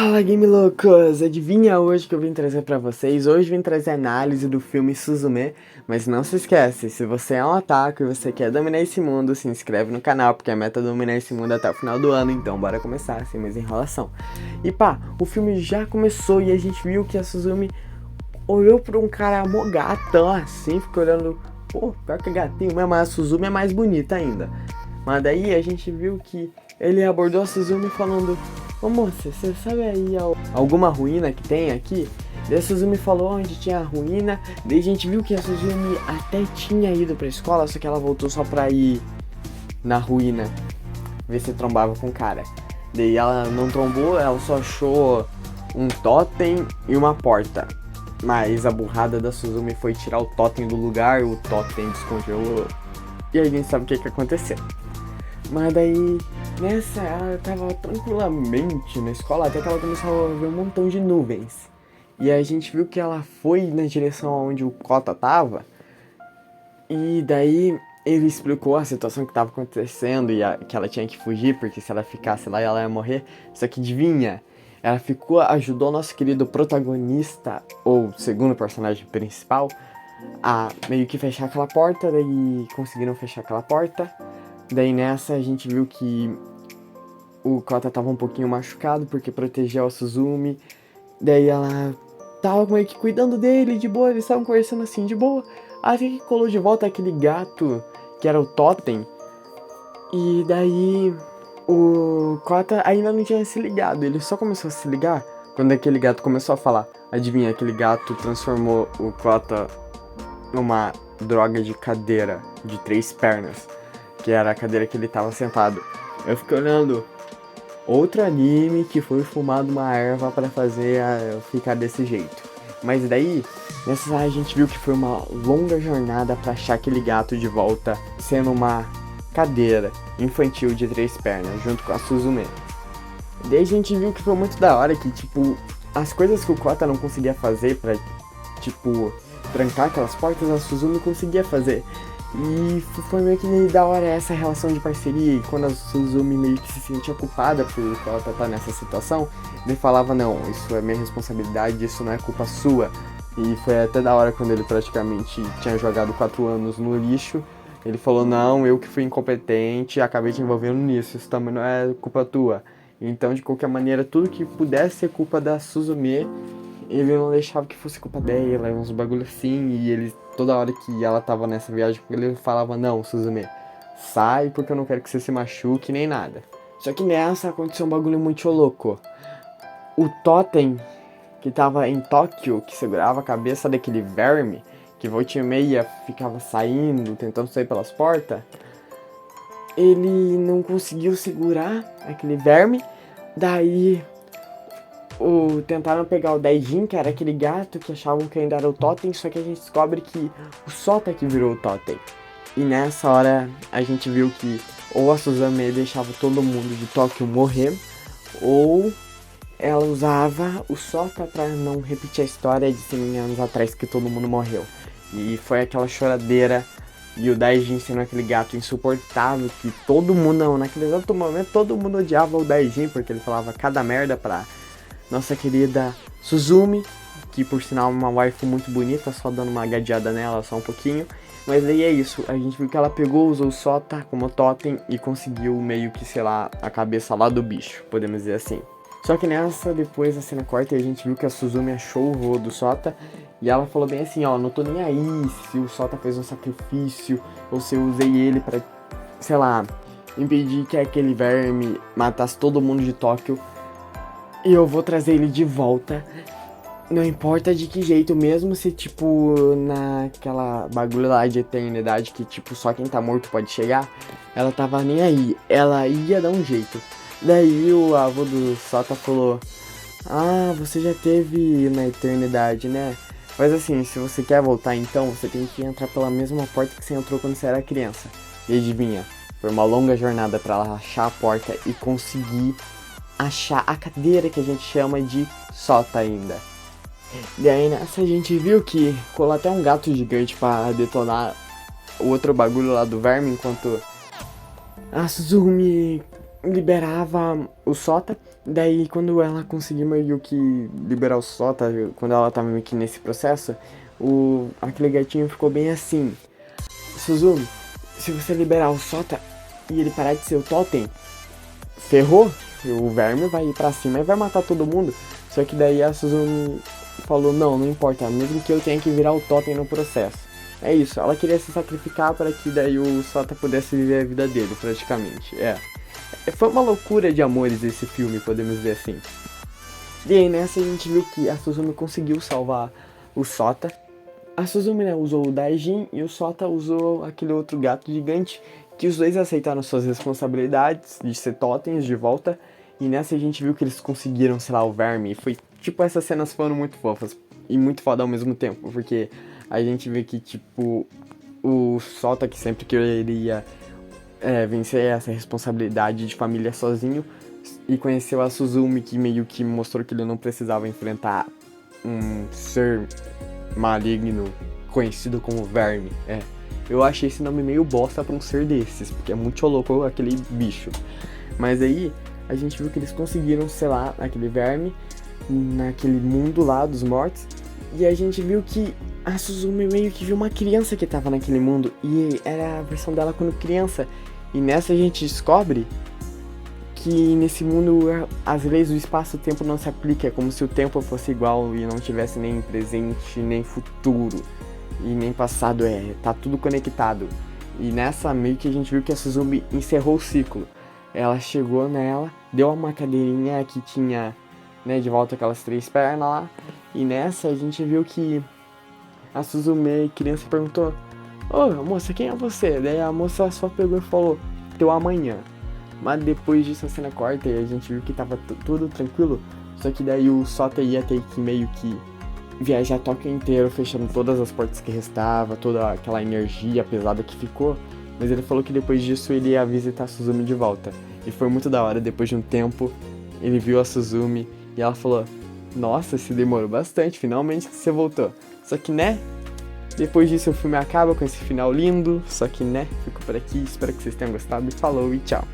Fala, Game Loucos! Adivinha hoje que eu vim trazer pra vocês? Hoje vim trazer análise do filme Suzume, mas não se esquece, se você é um otaku e você quer dominar esse mundo, se inscreve no canal, porque a meta é dominar esse mundo até o final do ano, então bora começar, sem mais enrolação. E pá, o filme já começou e a gente viu que a Suzume olhou pra um cara mó gatão assim, ficou olhando, pô, pior que gatinho mesmo, mas a Suzume é mais bonita ainda. Mas daí a gente viu que ele abordou a Suzume falando: ô moça, você sabe aí alguma ruína que tem aqui? Daí a Suzume falou onde tinha a ruína. Daí a gente viu que a Suzume até tinha ido pra escola, só que ela voltou só pra ir na ruína ver se trombava com o cara. Daí ela não trombou, ela só achou um totem e uma porta. Mas a burrada da Suzume foi tirar o totem do lugar, o totem descongelou. E aí a gente sabe o que aconteceu. Mas daí, nessa, ela tava tranquilamente na escola, até que ela começou a ver um montão de nuvens. E a gente viu que ela foi na direção onde o Kota tava. E daí ele explicou a situação que tava acontecendo e que ela tinha que fugir, porque se ela ficasse lá ela ia morrer. Só que adivinha, ela ajudou o nosso querido protagonista, ou segundo personagem principal, a meio que fechar aquela porta. Daí conseguiram fechar aquela porta. Daí nessa a gente viu que o Kota tava um pouquinho machucado porque protegeu a Suzume. Daí ela tava meio que cuidando dele de boa, eles estavam conversando assim de boa. Até que colou de volta aquele gato que era o totem. E daí o Kota ainda não tinha se ligado, ele só começou a se ligar quando aquele gato começou a falar. Adivinha, aquele gato transformou o Kota numa droga de cadeira de 3 pernas, que era a cadeira que ele tava sentado. Eu fiquei olhando outro anime que foi fumado uma erva para fazer ficar desse jeito. Mas daí, nessa a gente viu que foi uma longa jornada para achar aquele gato de volta, sendo uma cadeira infantil de 3 pernas, junto com a Suzume. Daí a gente viu que foi muito da hora, que tipo, as coisas que o Kota não conseguia fazer pra, tipo, trancar aquelas portas, a Suzume conseguia fazer. E foi meio que da hora essa relação de parceria. E quando a Suzume meio que se sentia culpada por ela estar nessa situação, ele falava: não, isso é minha responsabilidade, isso não é culpa sua. E foi até da hora quando ele praticamente tinha jogado 4 anos no lixo. Ele falou: não, eu que fui incompetente e acabei te envolvendo nisso, isso também não é culpa tua. Então, de qualquer maneira, tudo que pudesse ser culpa da Suzume, ele não deixava que fosse culpa dela, uns bagulho assim. E ele, toda hora que ela tava nessa viagem, ele falava: não, Suzume, sai porque eu não quero que você se machuque nem nada. Só que nessa aconteceu um bagulho muito louco. O totem que tava em Tóquio, que segurava a cabeça daquele verme, que volta e meia ficava saindo, tentando sair pelas portas, ele não conseguiu segurar aquele verme. Daí tentaram pegar o Daijin, que era aquele gato que achavam que ainda era o totem, só que a gente descobre que o Sota que virou o totem. E nessa hora a gente viu que ou a Suzume deixava todo mundo de Tóquio morrer, ou ela usava o Sota pra não repetir a história de 100 anos atrás que todo mundo morreu. E foi aquela choradeira, e o Daijin sendo aquele gato insuportável que todo mundo, naquele exato momento, todo mundo odiava o Daijin, porque ele falava cada merda pra nossa querida Suzume, que por sinal é uma waifu muito bonita, só dando uma gadeada nela só um pouquinho. Mas aí é isso, a gente viu que ela pegou, usou o Sota como totem e conseguiu meio que, sei lá, a cabeça lá do bicho, podemos dizer assim. Só que nessa, depois a cena corta, a gente viu que a Suzume achou o voo do Sota e ela falou bem assim: ó, não tô nem aí se o Sota fez um sacrifício ou se eu usei ele pra, sei lá, impedir que aquele verme matasse todo mundo de Tóquio. E eu vou trazer ele de volta, não importa de que jeito, mesmo se tipo naquela bagulho lá de eternidade que tipo só quem tá morto pode chegar. Ela tava nem aí, ela ia dar um jeito. Daí o avô do Sota falou: ah, você já teve na eternidade, né? Mas assim, se você quer voltar então, você tem que entrar pela mesma porta que você entrou quando você era criança. E adivinha, foi uma longa jornada pra ela achar a porta e conseguir achar a cadeira que a gente chama de Sota ainda. E aí nessa a gente viu que colou até um gato gigante pra detonar o outro bagulho lá do verme, enquanto a Suzume liberava o Sota. Daí, quando ela conseguiu meio que liberar o Sota, quando ela tava meio que nesse processo, aquele gatinho ficou bem assim: Suzumi, se você liberar o Sota e ele parar de ser o totem, ferrou, o verme vai ir pra cima e vai matar todo mundo. Só que daí a Suzumi falou: não importa, mesmo que eu tenha que virar o totem no processo. É isso, ela queria se sacrificar para que daí o Sota pudesse viver a vida dele, praticamente. Foi uma loucura de amores esse filme, podemos dizer assim. E aí nessa a gente viu que a Suzumi conseguiu salvar o Sota. A Suzumi, né, usou o Daijin e o Sota usou aquele outro gato gigante, que os dois aceitaram suas responsabilidades de ser totens de volta. E nessa a gente viu que eles conseguiram, sei lá, o verme. E foi, tipo, essas cenas foram muito fofas e muito foda ao mesmo tempo, porque a gente vê que, tipo, o Sota, que sempre queria vencer essa responsabilidade de família sozinho, e conheceu a Suzumi, que meio que mostrou que ele não precisava enfrentar um ser maligno conhecido como Verme. Eu achei esse nome meio bosta pra um ser desses, porque é muito louco aquele bicho. Mas aí a gente viu que eles conseguiram selar aquele verme naquele mundo lá dos mortos. E a gente viu que a Suzumi meio que viu uma criança que tava naquele mundo, e era a versão dela quando criança. E nessa a gente descobre que nesse mundo as leis do espaço-tempo não se aplicam. É como se o tempo fosse igual e não tivesse nem presente, nem futuro, e nem passado. Tá tudo conectado. E nessa meio que a gente viu que a Suzumi encerrou o ciclo. Ela chegou nela, deu uma cadeirinha que tinha, né, de volta aquelas 3 pernas lá. E nessa a gente viu que a Suzumi, criança, perguntou: ô, moça, quem é você? Daí a moça só pegou e falou: teu amanhã. Mas depois disso a cena corta e a gente viu que tava tudo tranquilo. Só que daí o Sota ia ter que meio que viajar Tóquio inteiro, fechando todas as portas que restava, toda aquela energia pesada que ficou. Mas ele falou que depois disso ele ia visitar a Suzumi de volta. E foi muito da hora. Depois de um tempo, ele viu a Suzumi e ela falou: nossa, se demorou bastante, finalmente que você voltou. Só que, né, depois disso o filme acaba com esse final lindo. Só que, né, fico por aqui, espero que vocês tenham gostado e falou e tchau.